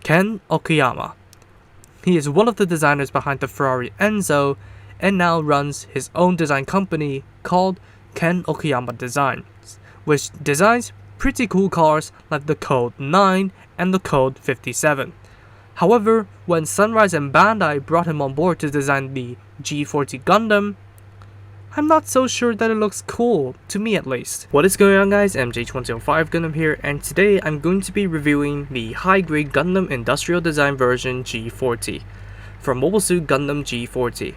Ken Okuyama. He is one of the designers behind the Ferrari Enzo and now runs his own design company called Ken Okuyama Designs, which designs pretty cool cars like the Code 9 and the Code 57. However, when Sunrise and Bandai brought him on board to design the G40 Gundam, I'm not so sure that it looks cool, to me at least. What is going on guys, MJ2005 Gundam here, and today I'm going to be reviewing the high-grade Gundam Industrial Design version G40 from Mobile Suit Gundam G40.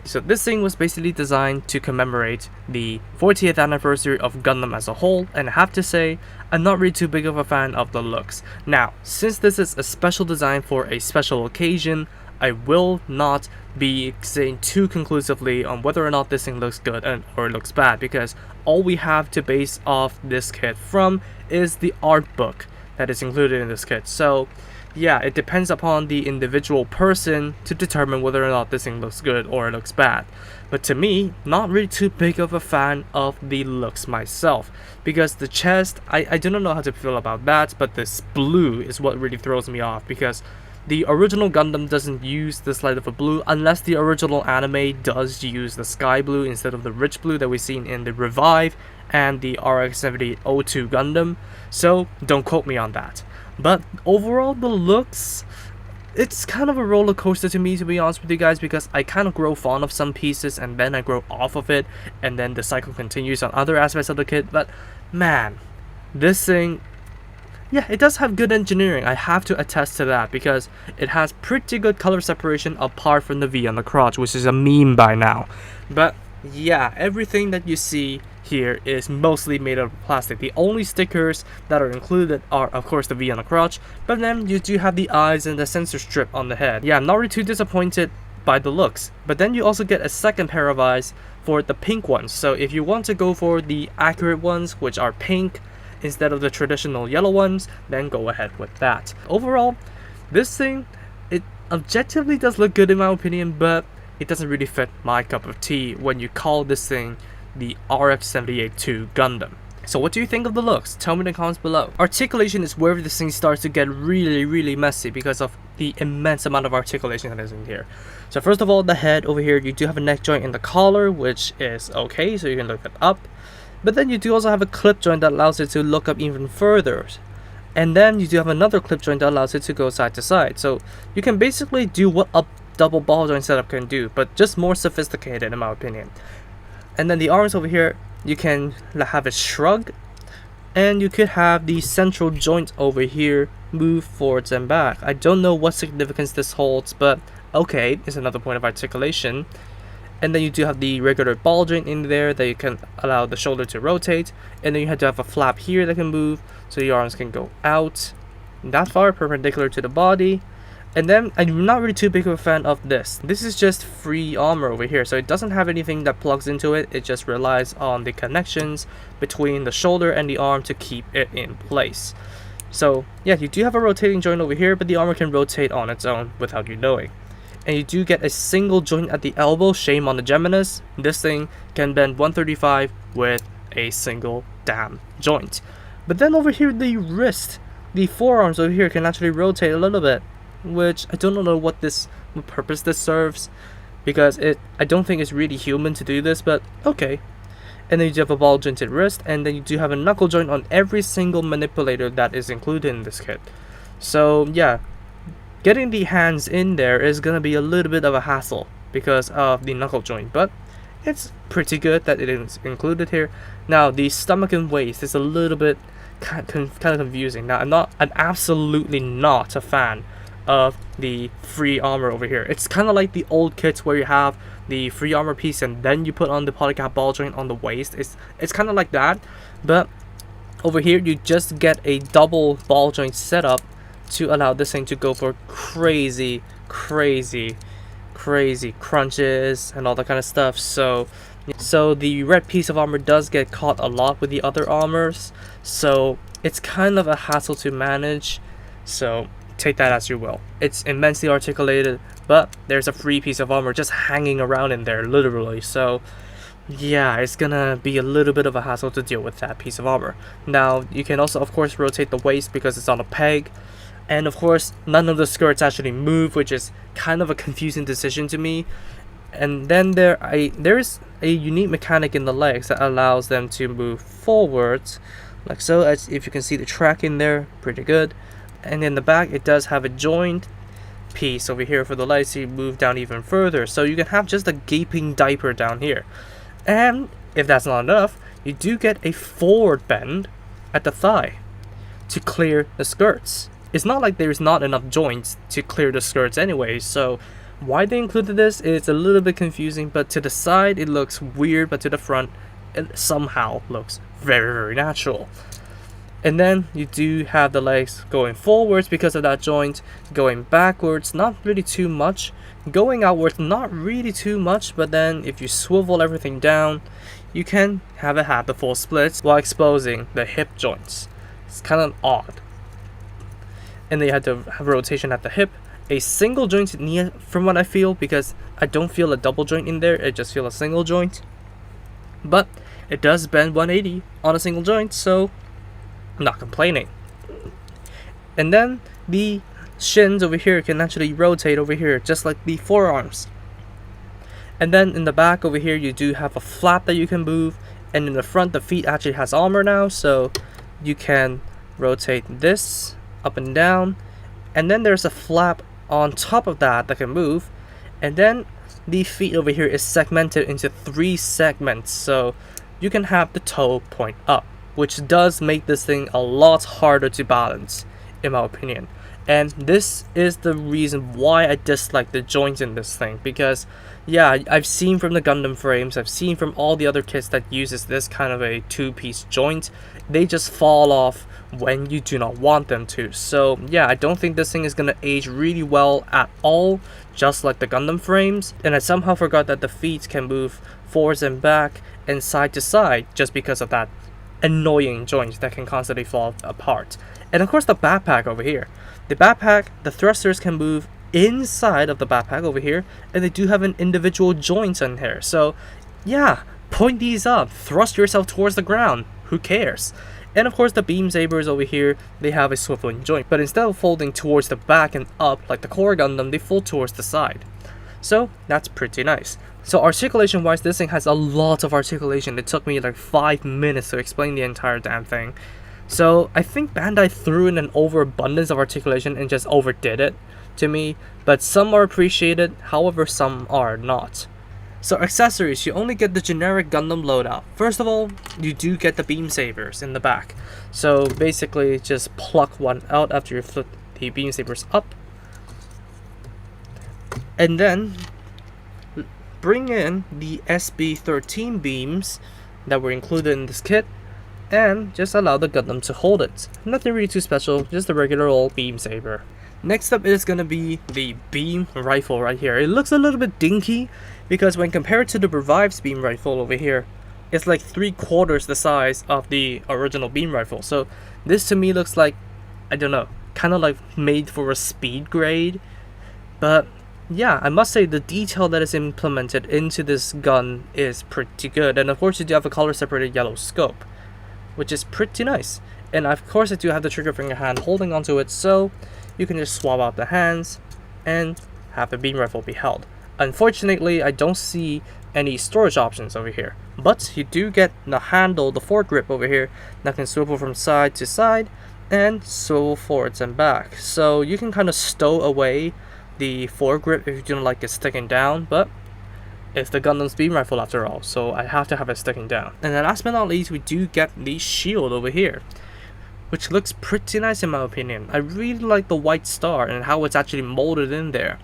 So this thing was basically designed to commemorate the 40th anniversary of Gundam as a whole, and I have to say, I'm not really too big of a fan of the looks. Now, since this is a special design for a special occasion, I will not be saying too conclusively on whether or not this thing looks good or looks bad, because all we have to base off this kit from is the art book that is included in this kit. So yeah, it depends upon the individual person to determine whether or not this thing looks good or it looks bad. But to me, not really too big of a fan of the looks myself, because the chest, I do not know how to feel about that, but this blue is what really throws me off, because the original Gundam doesn't use this light of a blue, unless the original anime does use the sky blue instead of the rich blue that we've seen in the Revive and the RX-7802 Gundam, so don't quote me on that. But overall, the looks, it's kind of a roller coaster to me, to be honest with you guys, because I kind of grow fond of some pieces and then I grow off of it, and then the cycle continues on other aspects of the kit. But man, this thing, yeah, it does have good engineering, I have to attest to that, because it has pretty good color separation apart from the V on the crotch, which is a meme by now. But yeah, everything that you see here is mostly made out of plastic. The only stickers that are included are of course the V on the crotch, but then you do have the eyes and the sensor strip on the head. Yeah, I'm not really too disappointed by the looks, but then you also get a second pair of eyes for the pink ones. So if you want to go for the accurate ones, which are pink instead of the traditional yellow ones, then go ahead with that. Overall, this thing, it objectively does look good in my opinion, but it doesn't really fit my cup of tea when you call this thing the RX-7802 Gundam. So what do you think of the looks? Tell me in the comments below. Articulation is where this thing starts to get really messy because of the immense amount of articulation that is in here. So first of all, the head over here, you do have a neck joint in the collar, which is okay, so you can look it up. But then you do also have a clip joint that allows it to look up even further. And then you do have another clip joint that allows it to go side to side. So you can basically do what a double ball joint setup can do, but just more sophisticated in my opinion. And then the arms over here, you can have it shrug, and you could have the central joint over here move forwards and back. I don't know what significance this holds, but okay, it's another point of articulation. And then you do have the regular ball joint in there that you can allow the shoulder to rotate, and then you have to have a flap here that can move so your arms can go out that far perpendicular to the body. And then I'm not really too big of a fan of this. This is just free armor over here, so it doesn't have anything that plugs into it. It just relies on the connections between the shoulder and the arm to keep it in place. So yeah, you do have a rotating joint over here, but the armor can rotate on its own without you knowing. And you do get a single joint at the elbow, shame on the Geminis. This thing can bend 135 with a single damn joint. But then over here, the wrist, the forearms over here can actually rotate a little bit, which I don't know what purpose this serves, because I don't think it's really human to do this, but okay. And then you do have a ball jointed wrist, and then you do have a knuckle joint on every single manipulator that is included in this kit. So yeah, getting the hands in there is gonna be a little bit of a hassle because of the knuckle joint, but it's pretty good that it is included here. Now the stomach and waist is a little bit kind of confusing. Now I'm absolutely not a fan of the free armor over here. It's kind of like the old kits where you have the free armor piece and then you put on the polycap ball joint on the waist. It's kind of like that, but over here you just get a double ball joint setup to allow this thing to go for crazy crunches and all that kind of stuff. So the red piece of armor does get caught a lot with the other armors, so it's kind of a hassle to manage. So take that as you will. It's immensely articulated, but there's a free piece of armor just hanging around in there, literally. So yeah, it's gonna be a little bit of a hassle to deal with that piece of armor. Now you can also of course rotate the waist because it's on a peg, And of course, none of the skirts actually move, which is kind of a confusing decision to me. And then there is a unique mechanic in the legs that allows them to move forwards, like so. As if you can see the track in there, pretty good. And in the back, it does have a joint piece over here for the legs to move down even further, so you can have just a gaping diaper down here. And if that's not enough, you do get a forward bend at the thigh to clear the skirts. It's not like there's not enough joints to clear the skirts anyway, so why they included this is a little bit confusing, but to the side it looks weird, but to the front it somehow looks very, very natural. And then you do have the legs going forwards because of that joint, going backwards, not really too much, going outwards, not really too much, but then if you swivel everything down, you can have it have the full splits while exposing the hip joints. It's kind of odd. And then you have to have rotation at the hip, a single joint knee from what I feel, because I don't feel a double joint in there, I just feel a single joint. But it does bend 180 on a single joint, so I'm not complaining. And then the shins over here can actually rotate over here, just like the forearms. And then in the back over here, you do have a flap that you can move. And in the front, the feet actually has armor now, so you can rotate this up and down. And then there's a flap on top of that can move. And then the feet over here is segmented into 3 segments, so you can have the toe point up, which does make this thing a lot harder to balance, in my opinion. And this is the reason why I dislike the joints in this thing, because yeah, I've seen from the Gundam frames, I've seen from all the other kits that uses this kind of a 2-piece joint, they just fall off when you do not want them to. So yeah, I don't think this thing is gonna age really well at all, just like the Gundam frames. And I somehow forgot that the feet can move forwards and back and side to side just because of that annoying joint that can constantly fall apart. And of course the backpack over here. The backpack, the thrusters can move inside of the backpack over here, and they do have an individual joint in here. So yeah, point these up, thrust yourself towards the ground, who cares? And of course the beam sabers over here, they have a swiveling joint, but instead of folding towards the back and up like the core Gundam, they fold towards the side. So that's pretty nice. So articulation wise, this thing has a lot of articulation. It took me like 5 minutes to explain the entire damn thing. So I think Bandai threw in an overabundance of articulation and just overdid it to me, but some are appreciated, however some are not. So accessories, you only get the generic Gundam loadout. First of all, you do get the beam sabers in the back. So basically just pluck one out after you flip the beam sabers up. And then bring in the SB13 beams that were included in this kit, and just allow the Gundam to hold it. Nothing really too special, just a regular old beam saber. Next up is going to be the beam rifle right here. It looks a little bit dinky because when compared to the Revive's beam rifle over here, it's like 3/4 the size of the original beam rifle. So this to me looks like, I don't know, kind of like made for a speed grade. But yeah, I must say the detail that is implemented into this gun is pretty good. And of course you do have a color separated yellow scope, which is pretty nice. And of course I do have the trigger finger hand holding onto it, so you can just swap out the hands and have the beam rifle be held. Unfortunately, I don't see any storage options over here, but you do get the handle, the foregrip over here, that can swivel from side to side and swivel forwards and back. So you can kind of stow away the foregrip if you don't like it sticking down, but it's the Gundam's beam rifle after all, so I have to have it sticking down. And then last but not least, we do get the shield over here, which looks pretty nice in my opinion. I really like the white star and how it's actually molded in there.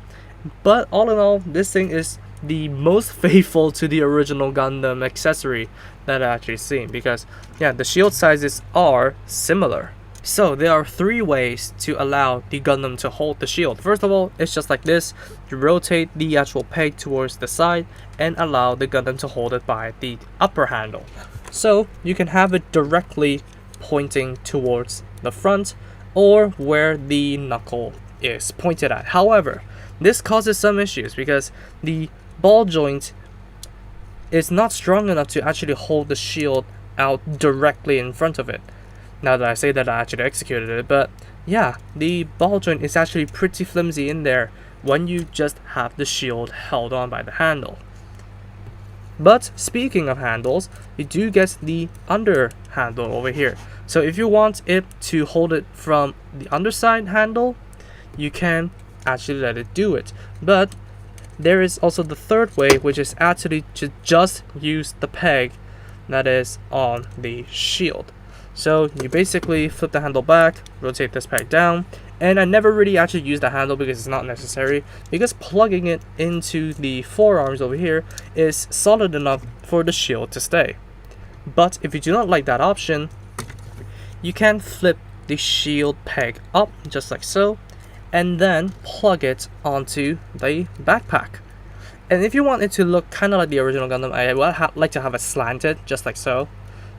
But all in all, this thing is the most faithful to the original Gundam accessory that I actually seen, because yeah, the shield sizes are similar. So there are 3 ways to allow the Gundam to hold the shield. First of all, it's just like this. You rotate the actual peg towards the side and allow the Gundam to hold it by the upper handle. So you can have it directly pointing towards the front or where the knuckle is pointed at. However, this causes some issues because the ball joint is not strong enough to actually hold the shield out directly in front of it. Now that I say that, I actually executed it, but yeah, the ball joint is actually pretty flimsy in there when you just have the shield held on by the handle. But speaking of handles, you do get the under handle over here. So if you want it to hold it from the underside handle, you can actually let it do it. But there is also the third way, which is actually to just use the peg that is on the shield. So you basically flip the handle back, rotate this peg down, and I never really actually use the handle because it's not necessary, because plugging it into the forearms over here is solid enough for the shield to stay. But if you do not like that option, you can flip the shield peg up just like so, and then plug it onto the backpack. And if you want it to look kind of like the original Gundam, I would like to have it slanted just like so.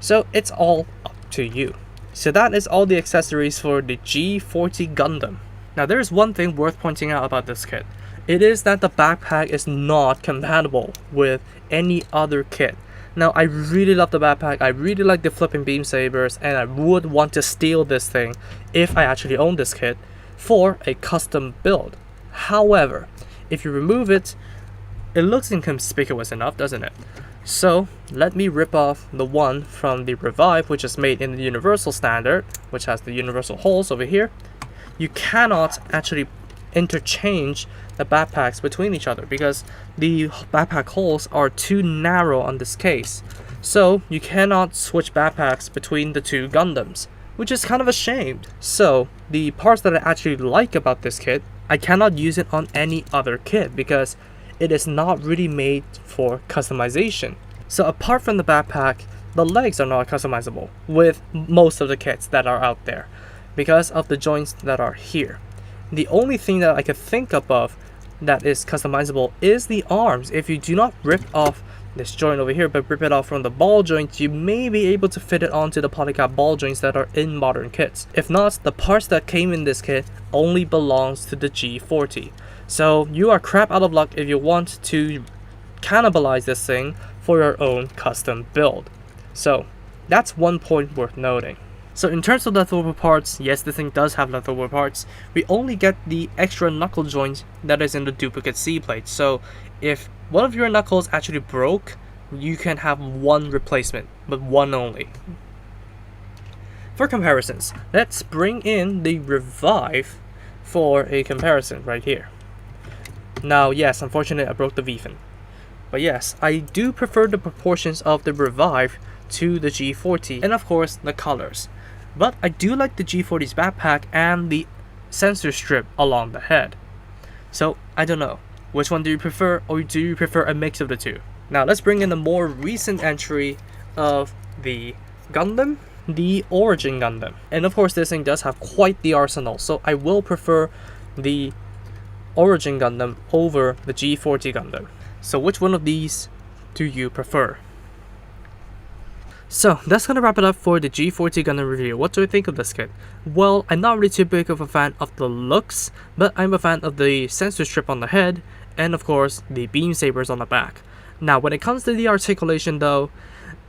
So it's all up to you. So that is all the accessories for the G40 Gundam. Now there is one thing worth pointing out about this kit. It is that the backpack is not compatible with any other kit. Now I really love the backpack, I really like the flipping beam sabers, and I would want to steal this thing if I actually own this kit for a custom build. However, if you remove it, it looks inconspicuous enough, doesn't it? So let me rip off the one from the Revive, which is made in the Universal Standard, which has the universal holes over here. You cannot actually interchange the backpacks between each other because the backpack holes are too narrow on this case. So you cannot switch backpacks between the two Gundams, which is kind of a shame. So the parts that I actually like about this kit, I cannot use it on any other kit because it is not really made for customization. So apart from the backpack, the legs are not customizable with most of the kits that are out there because of the joints that are here. The only thing that I could think of that is customizable is the arms. If you do not rip off this joint over here but rip it off from the ball joint, you may be able to fit it onto the polycap ball joints that are in modern kits. If not, the parts that came in this kit only belongs to the G40. So you are crap out of luck if you want to cannibalize this thing for your own custom build. So that's one point worth noting. So in terms of leftover parts, yes, this thing does have leftover parts. We only get the extra knuckle joint that is in the duplicate C plate. So if one of your knuckles actually broke, you can have one replacement, but one only. For comparisons, let's bring in the Revive for a comparison right here. Now, yes, unfortunately I broke the V-fin. But yes, I do prefer the proportions of the Revive to the G40, and of course the colors. But I do like the G40's backpack and the sensor strip along the head. So I don't know, which one do you prefer, or do you prefer a mix of the two? Now let's bring in a more recent entry of the Gundam, the Origin Gundam. And of course this thing does have quite the arsenal, so I will prefer the Origin Gundam over the G40 Gundam. So which one of these do you prefer? So that's gonna wrap it up for the G40 Gundam review. What do I think of this kit? Well, I'm not really too big of a fan of the looks, but I'm a fan of the sensor strip on the head, and of course the beam sabers on the back. Now when it comes to the articulation though,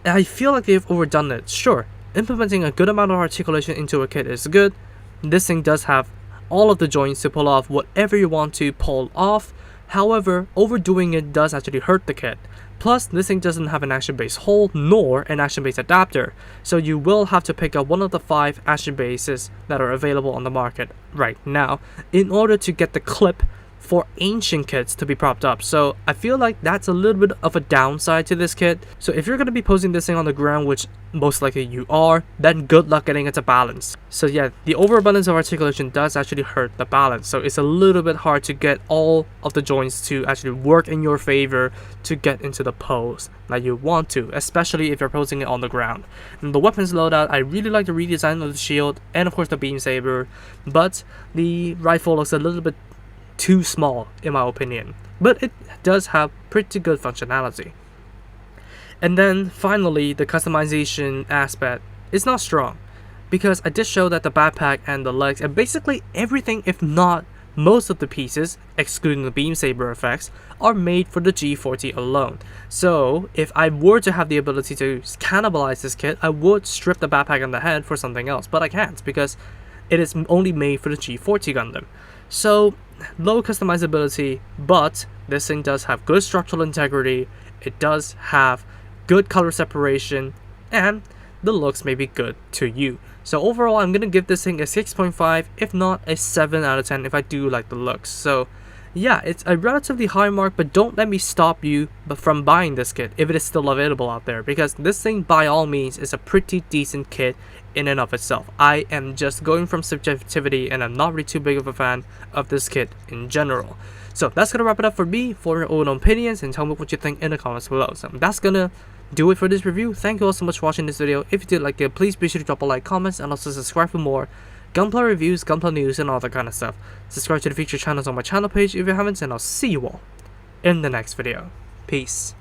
I feel like they've overdone it. Sure, implementing a good amount of articulation into a kit is good. This thing does have all of the joints to pull off whatever you want to pull off. However, overdoing it does actually hurt the kit. Plus, this thing doesn't have an action-based hole nor an action-based adapter, so you will have to pick up one of the 5 action bases that are available on the market right now in order to get the clip for ancient kits to be propped up. So I feel like that's a little bit of a downside to this kit. So if you're going to be posing this thing on the ground, which most likely you are, then good luck getting it to balance. So yeah, the overabundance of articulation does actually hurt the balance, so it's a little bit hard to get all of the joints to actually work in your favor to get into the pose that you want to, especially if you're posing it on the ground. And the weapons loadout, I really like the redesign of the shield and of course the beam saber, but the rifle looks a little bit too small in my opinion, but it does have pretty good functionality. And then finally, the customization aspect is not strong, because I did show that the backpack and the legs and basically everything, if not most of the pieces, excluding the beam saber effects, are made for the G40 alone. So if I were to have the ability to cannibalize this kit, I would strip the backpack and the head for something else, but I can't because it is only made for the G40 Gundam. So, low customizability, but this thing does have good structural integrity, it does have good color separation, and the looks may be good to you. So overall, I'm gonna give this thing a 6.5, if not a 7 out of 10 if I do like the looks. So yeah, it's a relatively high mark, but don't let me stop you from buying this kit if it is still available out there, because this thing by all means is a pretty decent kit in and of itself. I am just going from subjectivity, and I'm not really too big of a fan of this kit in general. So that's gonna wrap it up for me, for your own opinions, and tell me what you think in the comments below. So that's gonna do it for this review. Thank you all so much for watching this video. If you did like it, please be sure to drop a like, comments, and also subscribe for more Gunpla reviews, Gunpla news, and all that kind of stuff. Subscribe to the featured channels on my channel page if you haven't, and I'll see you all in the next video. Peace.